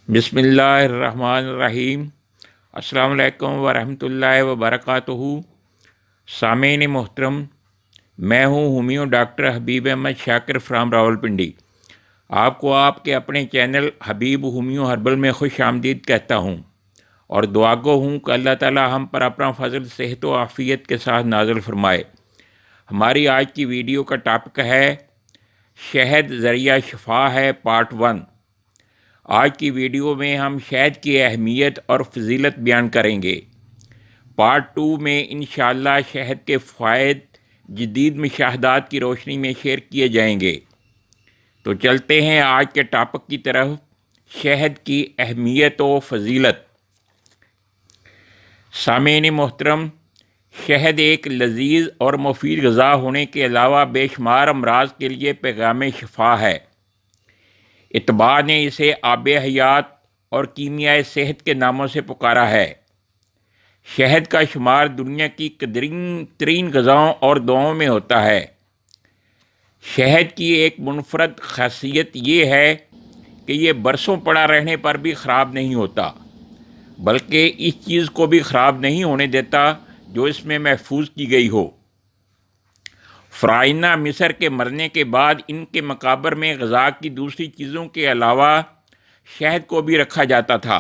بسم اللہ الرحمن الرحیم۔ السلام علیکم ورحمۃ اللہ وبرکاتہ۔ سامعین محترم، میں ہوں homeo doctor Habib Ahmad Shakir from Rawalpindi. آپ کو آپ کے اپنے چینل حبیب ہومیو ہربل میں خوش آمدید کہتا ہوں، اور دعا گو ہوں کہ اللہ تعالی ہم پر اپنا فضل صحت و عافیت کے ساتھ نازل فرمائے۔ ہماری آج کی ویڈیو کا ٹاپک ہے شہد ذریعہ شفا ہے، پارٹ 1۔ آج کی ویڈیو میں ہم شہد کی اہمیت اور فضیلت بیان کریں گے۔ پارٹ 2 میں انشاءاللہ شہد کے فوائد جدید مشاہدات کی روشنی میں شیئر کیے جائیں گے۔ تو چلتے ہیں آج کے ٹاپک کی طرف، شہد کی اہمیت و فضیلت۔ سامعین محترم، شہد ایک لذیذ اور مفید غذا ہونے کے علاوہ بے شمار امراض کے لیے پیغام شفا ہے۔ اطباء نے اسے آب حیات اور کیمیائے صحت کے ناموں سے پکارا ہے۔ شہد کا شمار دنیا کی قدرین ترین غذاؤں اور دواؤں میں ہوتا ہے۔ شہد کی ایک منفرد خاصیت یہ ہے کہ یہ برسوں پڑا رہنے پر بھی خراب نہیں ہوتا، بلکہ اس چیز کو بھی خراب نہیں ہونے دیتا جو اس میں محفوظ کی گئی ہو۔ فرعونہ مصر کے مرنے کے بعد ان کے مقابر میں غذا کی دوسری چیزوں کے علاوہ شہد کو بھی رکھا جاتا تھا۔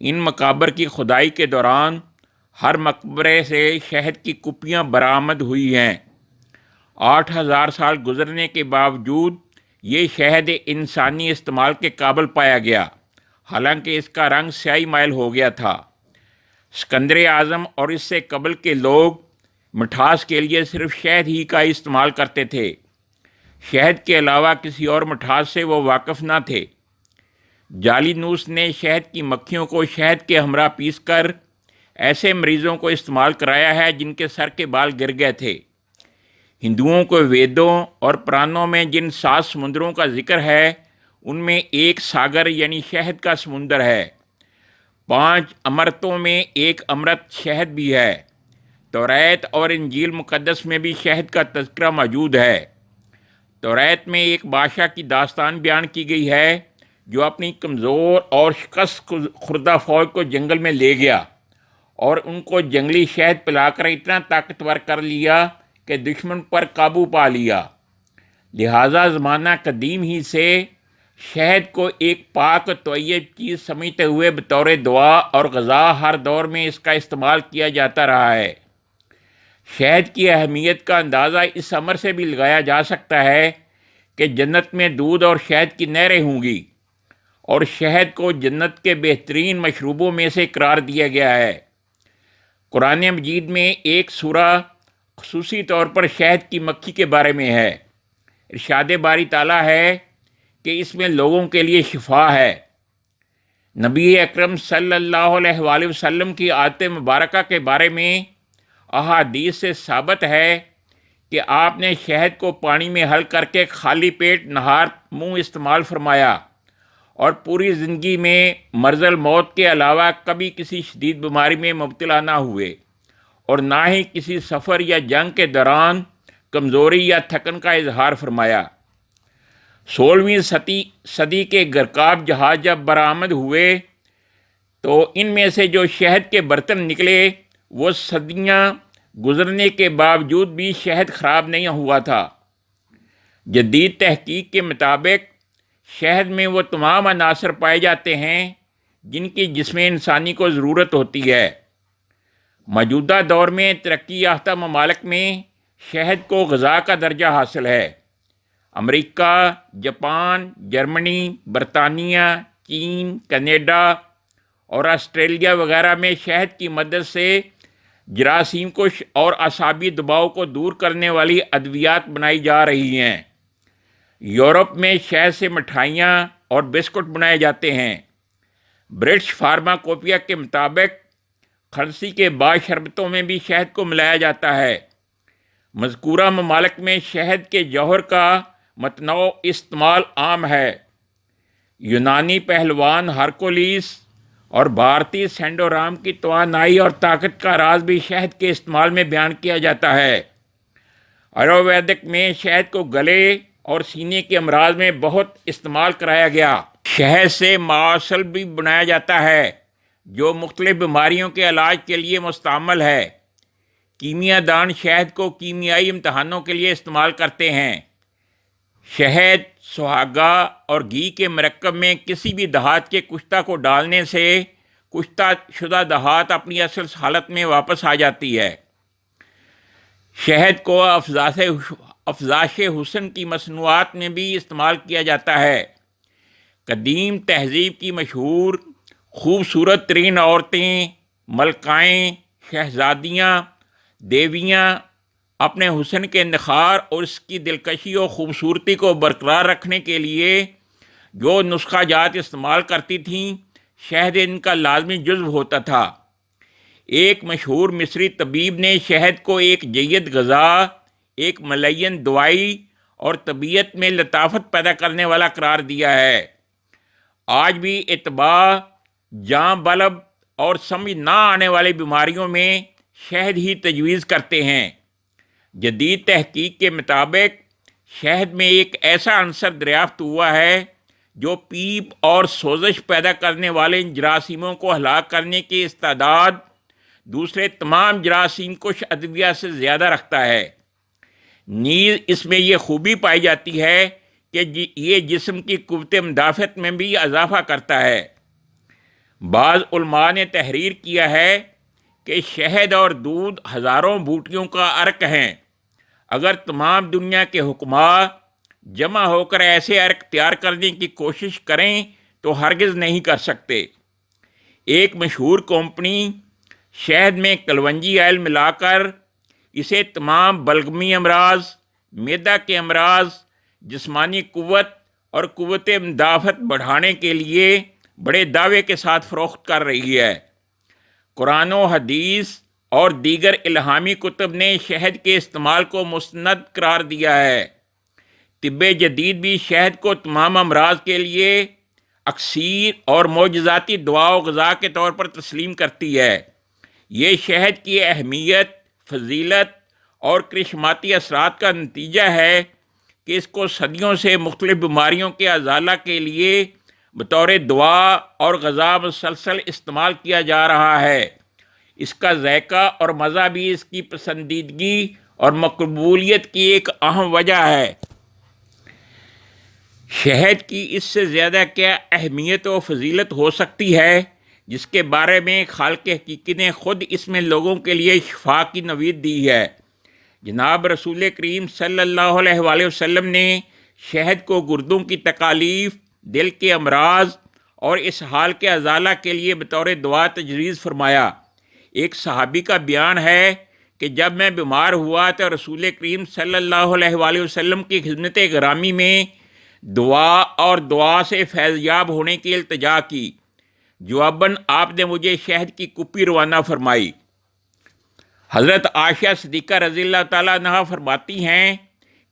ان مقابر کی کھدائی کے دوران ہر مقبرے سے شہد کی کپیاں برآمد ہوئی ہیں۔ 8000 سال گزرنے کے باوجود یہ شہد انسانی استعمال کے قابل پایا گیا، حالانکہ اس کا رنگ سیاہی مائل ہو گیا تھا۔ اسکندر اعظم اور اس سے قبل کے لوگ مٹھاس کے لیے صرف شہد ہی کا استعمال کرتے تھے۔ شہد کے علاوہ کسی اور مٹھاس سے وہ واقف نہ تھے۔ جالینوس نے شہد کی مکھیوں کو شہد کے ہمراہ پیس کر ایسے مریضوں کو استعمال کرایا ہے جن کے سر کے بال گر گئے تھے۔ ہندوؤں کے ویدوں اور پرانوں میں جن 7 سمندروں کا ذکر ہے، ان میں ایک ساگر یعنی شہد کا سمندر ہے۔ 5 امرتوں میں ایک امرت شہد بھی ہے۔ توریت اور انجیل مقدس میں بھی شہد کا تذکرہ موجود ہے۔ توریت میں ایک بادشاہ کی داستان بیان کی گئی ہے جو اپنی کمزور اور شکست خوردہ فوج کو جنگل میں لے گیا اور ان کو جنگلی شہد پلا کر اتنا طاقتور کر لیا کہ دشمن پر قابو پا لیا۔ لہٰذا زمانہ قدیم ہی سے شہد کو ایک پاک طیب چیز سمجھتے ہوئے بطور دوا اور غذا ہر دور میں اس کا استعمال کیا جاتا رہا ہے۔ شہد کی اہمیت کا اندازہ اس امر سے بھی لگایا جا سکتا ہے کہ جنت میں دودھ اور شہد کی نہریں ہوں گی، اور شہد کو جنت کے بہترین مشروبوں میں سے قرار دیا گیا ہے۔ قرآن مجید میں ایک سورہ خصوصی طور پر شہد کی مکھی کے بارے میں ہے۔ ارشاد باری تعالیٰ ہے کہ اس میں لوگوں کے لیے شفا ہے۔ نبی اکرم صلی اللہ علیہ وآلہ وسلم کی عادت مبارکہ کے بارے میں احادیث سے ثابت ہے کہ آپ نے شہد کو پانی میں حل کر کے خالی پیٹ نہار منہ استعمال فرمایا، اور پوری زندگی میں مرض الموت کے علاوہ کبھی کسی شدید بیماری میں مبتلا نہ ہوئے، اور نہ ہی کسی سفر یا جنگ کے دوران کمزوری یا تھکن کا اظہار فرمایا۔ 16ویں صدی کے گرکاب جہاز جب برآمد ہوئے تو ان میں سے جو شہد کے برتن نکلے وہ صدیاں گزرنے کے باوجود بھی شہد خراب نہیں ہوا تھا۔ جدید تحقیق کے مطابق شہد میں وہ تمام عناصر پائے جاتے ہیں جن کی جسم انسانی کو ضرورت ہوتی ہے۔ موجودہ دور میں ترقی یافتہ ممالک میں شہد کو غذا کا درجہ حاصل ہے۔ امریکہ، جاپان، جرمنی، برطانیہ، چین، کینیڈا اور آسٹریلیا وغیرہ میں شہد کی مدد سے جراثیم کش اور اعصابی دباؤ کو دور کرنے والی ادویات بنائی جا رہی ہیں۔ یورپ میں شہد سے مٹھائیاں اور بسکٹ بنائے جاتے ہیں۔ برٹش فارماکوپیا کے مطابق کھانسی کے بعض شربتوں میں بھی شہد کو ملایا جاتا ہے۔ مذکورہ ممالک میں شہد کے جوہر کا متنوع استعمال عام ہے۔ یونانی پہلوان ہرکولیس اور بھارتی سینڈورام کی توانائی اور طاقت کا راز بھی شہد کے استعمال میں بیان کیا جاتا ہے۔ آیورویدک میں شہد کو گلے اور سینے کے امراض میں بہت استعمال کرایا گیا۔ شہد سے معسل بھی بنایا جاتا ہے جو مختلف بیماریوں کے علاج کے لیے مستعمل ہے۔ کیمیا دان شہد کو کیمیائی امتحانوں کے لیے استعمال کرتے ہیں۔ شہد، سہاگا اور گھی کے مرکب میں کسی بھی دھات کے کشتہ کو ڈالنے سے کشتہ شدہ دھات اپنی اصل حالت میں واپس آ جاتی ہے۔ شہد کو افزائش حسن کی مصنوعات میں بھی استعمال کیا جاتا ہے۔ قدیم تہذیب کی مشہور خوبصورت ترین عورتیں، ملکائیں، شہزادیاں، دیویاں اپنے حسن کے نخار اور اس کی دلکشی و خوبصورتی کو برقرار رکھنے کے لیے جو نسخہ جات استعمال کرتی تھیں، شہد ان کا لازمی جزو ہوتا تھا۔ ایک مشہور مصری طبیب نے شہد کو ایک جید غذا، ایک ملین دوائی اور طبیعت میں لطافت پیدا کرنے والا قرار دیا ہے۔ آج بھی اطباء جاں بلب اور سمجھ نہ آنے والی بیماریوں میں شہد ہی تجویز کرتے ہیں۔ جدید تحقیق کے مطابق شہد میں ایک ایسا عنصر دریافت ہوا ہے جو پیپ اور سوزش پیدا کرنے والے جراثیموں کو ہلاک کرنے کی استعداد دوسرے تمام جراثیم کش ادویہ سے زیادہ رکھتا ہے۔ نیز اس میں یہ خوبی پائی جاتی ہے کہ یہ جسم کی قوت مدافعت میں بھی اضافہ کرتا ہے۔ بعض علماء نے تحریر کیا ہے کہ شہد اور دودھ ہزاروں بوٹیوں کا عرق ہیں۔ اگر تمام دنیا کے حکماء جمع ہو کر ایسے عرق تیار کرنے کی کوشش کریں تو ہرگز نہیں کر سکتے۔ ایک مشہور کمپنی شہد میں کلونجی آئل ملا کر اسے تمام بلغمی امراض، معدہ کے امراض، جسمانی قوت اور قوت مدافعت بڑھانے کے لیے بڑے دعوے کے ساتھ فروخت کر رہی ہے۔ قرآن و حدیث اور دیگر الہامی کتب نے شہد کے استعمال کو مستند قرار دیا ہے۔ طب جدید بھی شہد کو تمام امراض کے لیے اکسیر اور معجزاتی دوا و غذا کے طور پر تسلیم کرتی ہے۔ یہ شہد کی اہمیت، فضیلت اور کرشماتی اثرات کا نتیجہ ہے کہ اس کو صدیوں سے مختلف بیماریوں کے ازالہ کے لیے بطور دوا اور غذا مسلسل استعمال کیا جا رہا ہے۔ اس کا ذائقہ اور مزہ بھی اس کی پسندیدگی اور مقبولیت کی ایک اہم وجہ ہے۔ شہد کی اس سے زیادہ کیا اہمیت و فضیلت ہو سکتی ہے جس کے بارے میں خالق حقیقی نے خود اس میں لوگوں کے لیے شفا کی نوید دی ہے۔ جناب رسول کریم صلی اللہ علیہ وآلہ وسلم نے شہد کو گردوں کی تکالیف، دل کے امراض اور اسہال کے ازالہ کے لیے بطور دوا تجویز فرمایا۔ ایک صحابی کا بیان ہے کہ جب میں بیمار ہوا تو رسول کریم صلی اللہ علیہ وآلہ وسلم کی خدمت گرامی میں دعا اور دعا سے فیض یاب ہونے کی التجا کی۔ جواباً آپ نے مجھے شہد کی کپی روانہ فرمائی۔ حضرت عائشہ صدیقہ رضی اللہ تعالیٰ عنہا فرماتی ہیں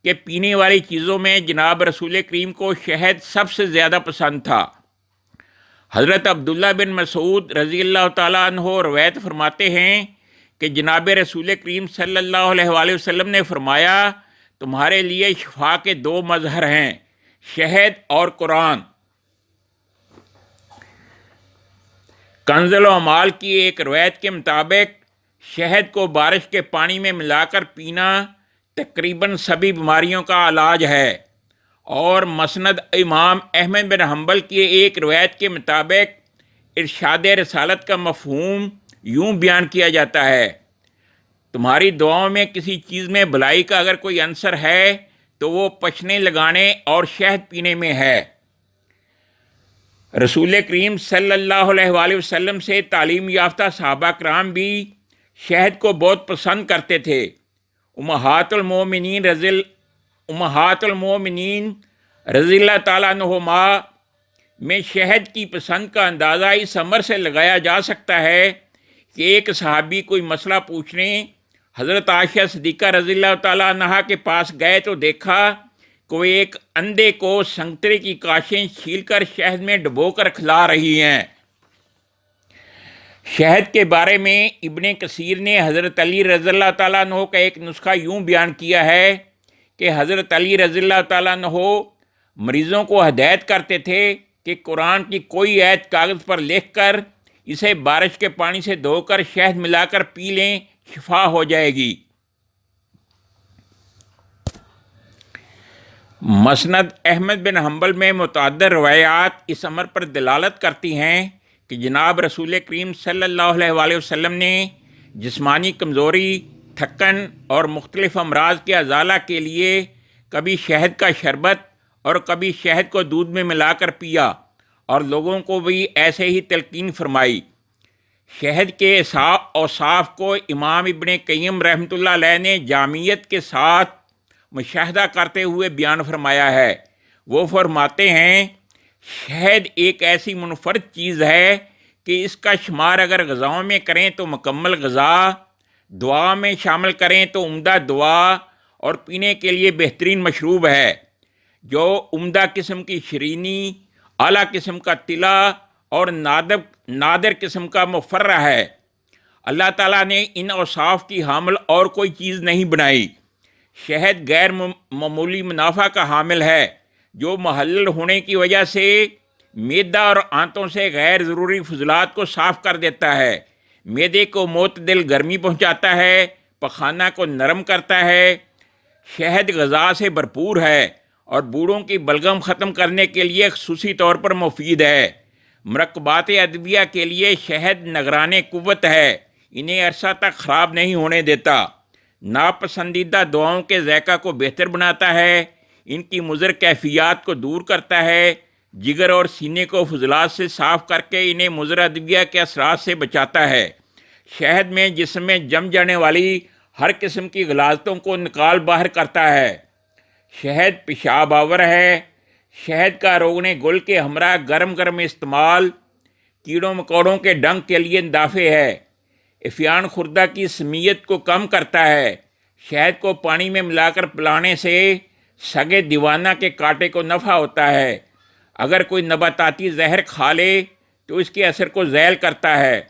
کہ پینے والی چیزوں میں جناب رسول کریم کو شہد سب سے زیادہ پسند تھا۔ حضرت عبداللہ بن مسعود رضی اللہ تعالیٰ عنہ روایت فرماتے ہیں کہ جناب رسول کریم صلی اللہ علیہ وآلہ وسلم نے فرمایا، تمہارے لیے شفا کے دو مظہر ہیں، شہد اور قرآن۔ کنز الاعمال کی ایک روایت کے مطابق شہد کو بارش کے پانی میں ملا کر پینا تقریباً سبھی بیماریوں کا علاج ہے، اور مسند امام احمد بن حنبل کی ایک روایت کے مطابق ارشاد رسالت کا مفہوم یوں بیان کیا جاتا ہے، تمہاری دعاؤں میں کسی چیز میں بھلائی کا اگر کوئی عنصر ہے تو وہ پچنے لگانے اور شہد پینے میں ہے۔ رسول کریم صلی اللہ علیہ وآلہ وسلم سے تعلیم یافتہ صحابہ کرام بھی شہد کو بہت پسند کرتے تھے۔ امہات المومنین رضی اللہ تعالیٰ عنہما میں شہد کی پسند کا اندازہ اس امر سے لگایا جا سکتا ہے کہ ایک صحابی کوئی مسئلہ پوچھنے حضرت عائشہ صدیقہ رضی اللہ تعالیٰ عنہا کے پاس گئے تو دیکھا کہ وہ ایک اندھے کو سنگترے کی کاشیں چھیل کر شہد میں ڈبو کر کھلا رہی ہیں۔ شہد کے بارے میں ابن کثیر نے حضرت علی رضی اللہ تعالیٰ عنہ کا ایک نسخہ یوں بیان کیا ہے کہ حضرت علی رضی اللہ تعالیٰ عنہ مریضوں کو ہدایت کرتے تھے کہ قرآن کی کوئی آیت کاغذ پر لکھ کر اسے بارش کے پانی سے دھو کر شہد ملا کر پی لیں، شفا ہو جائے گی۔ مسند احمد بن حنبل میں متعدد روایات اس امر پر دلالت کرتی ہیں کہ جناب رسول کریم صلی اللہ علیہ وآلہ وسلم نے جسمانی کمزوری، تھکن اور مختلف امراض کے ازالہ کے لیے کبھی شہد کا شربت اور کبھی شہد کو دودھ میں ملا کر پیا، اور لوگوں کو بھی ایسے ہی تلقین فرمائی۔ شہد کے اوصاف کو امام ابن قیم رحمۃ اللہ علیہ نے جامعیت کے ساتھ مشاہدہ کرتے ہوئے بیان فرمایا ہے۔ وہ فرماتے ہیں، شہد ایک ایسی منفرد چیز ہے کہ اس کا شمار اگر غذاؤں میں کریں تو مکمل غذا، دعا میں شامل کریں تو عمدہ دعا، اور پینے کے لیے بہترین مشروب ہے۔ جو عمدہ قسم کی شیرینی، اعلیٰ قسم کا تلا اور نادر قسم کا مفرہ ہے۔ اللہ تعالیٰ نے ان اوصاف کی حامل اور کوئی چیز نہیں بنائی۔ شہد غیر معمولی منافع کا حامل ہے، جو محلل ہونے کی وجہ سے معدہ اور آنتوں سے غیر ضروری فضلات کو صاف کر دیتا ہے، معدے کو معتدل گرمی پہنچاتا ہے، پخانہ کو نرم کرتا ہے۔ شہد غذا سے بھرپور ہے اور بوڑھوں کی بلغم ختم کرنے کے لیے خصوصی طور پر مفید ہے۔ مرکبات ادویہ کے لیے شہد نگران قوت ہے، انہیں عرصہ تک خراب نہیں ہونے دیتا۔ ناپسندیدہ دواؤں کے ذائقہ کو بہتر بناتا ہے، ان کی مضر کیفیات کو دور کرتا ہے، جگر اور سینے کو فضلات سے صاف کر کے انہیں مضر ادویہ کے اثرات سے بچاتا ہے۔ شہد میں جسم میں جم جانے والی ہر قسم کی غلاظتوں کو نکال باہر کرتا ہے۔ شہد پیشاب آور ہے۔ شہد کا روغن گل کے ہمراہ گرم استعمال کیڑوں مکوڑوں کے ڈنگ کے لیے دافع ہے۔ عفیان خوردہ کی سمیت کو کم کرتا ہے۔ شہد کو پانی میں ملا کر پلانے سے سگے دیوانہ کے کانٹے کو نفع ہوتا ہے۔ اگر کوئی نباتاتی زہر کھا لے تو اس کے اثر کو ذیل کرتا ہے۔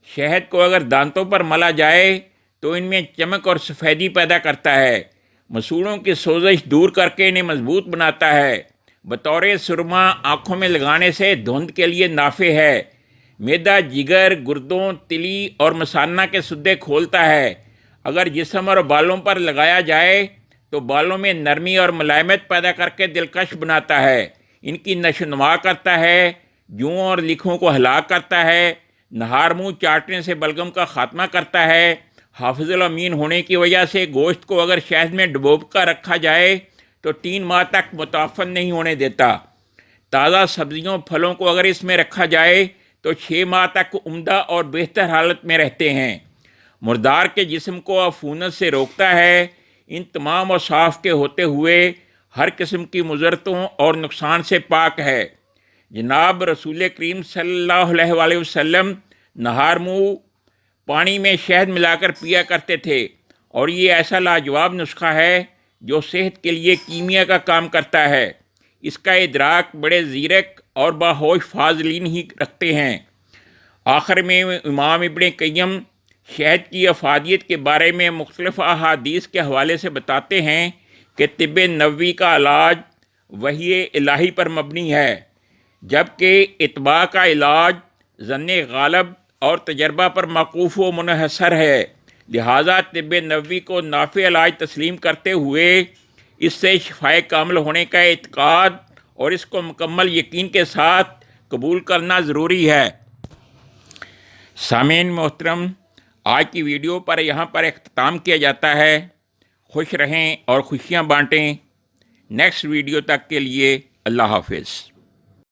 شہد کو اگر دانتوں پر ملا جائے تو ان میں چمک اور سفیدی پیدا کرتا ہے۔ مسوڑوں کی سوزش دور کر کے انہیں مضبوط بناتا ہے۔ بطور سرما آنکھوں میں لگانے سے دھند کے لیے نافع ہے۔ معدہ، جگر، گردوں، تلی اور مثانہ کے سدے کھولتا ہے۔ اگر جسم اور بالوں پر لگایا جائے تو بالوں میں نرمی اور ملائمت پیدا کر کے دلکش بناتا ہے۔ ان کی نشو و نما کرتا ہے، جوؤں اور لکھوں کو ہلاک کرتا ہے، نہار منہ چاٹنے سے بلغم کا خاتمہ کرتا ہے۔ حافظ الامین ہونے کی وجہ سے گوشت کو اگر شہد میں ڈبو کر رکھا جائے تو 3 ماہ تک متعفن نہیں ہونے دیتا۔ تازہ سبزیوں پھلوں کو اگر اس میں رکھا جائے تو 6 ماہ تک عمدہ اور بہتر حالت میں رہتے ہیں۔ مردار کے جسم کو عفونت سے روکتا ہے۔ ان تمام اوصاف کے ہوتے ہوئے ہر قسم کی مضرتوں اور نقصان سے پاک ہے۔ جناب رسول کریم صلی اللہ علیہ وآلہ وسلم نہار منہ پانی میں شہد ملا کر پیا کرتے تھے، اور یہ ایسا لاجواب نسخہ ہے جو صحت کے لیے کیمیا کا کام کرتا ہے۔ اس کا ادراک بڑے زیرک اور باہوش فاضلین ہی رکھتے ہیں۔ آخر میں امام ابن قیم شہد کی افادیت کے بارے میں مختلف احادیث کے حوالے سے بتاتے ہیں کہ طب نبوی کا علاج وحی الہی پر مبنی ہے، جبکہ اتباع کا علاج ظن غالب اور تجربہ پر موقوف و منحصر ہے۔ لہٰذا طب نبوی کو نافع علاج تسلیم کرتے ہوئے اس سے شفائے کامل ہونے کا اعتقاد اور اس کو مکمل یقین کے ساتھ قبول کرنا ضروری ہے۔ سامعین محترم، آج کی ویڈیو پر یہاں پر اختتام کیا جاتا ہے۔ خوش رہیں اور خوشیاں بانٹیں۔ نیکسٹ ویڈیو تک کے لیے اللہ حافظ۔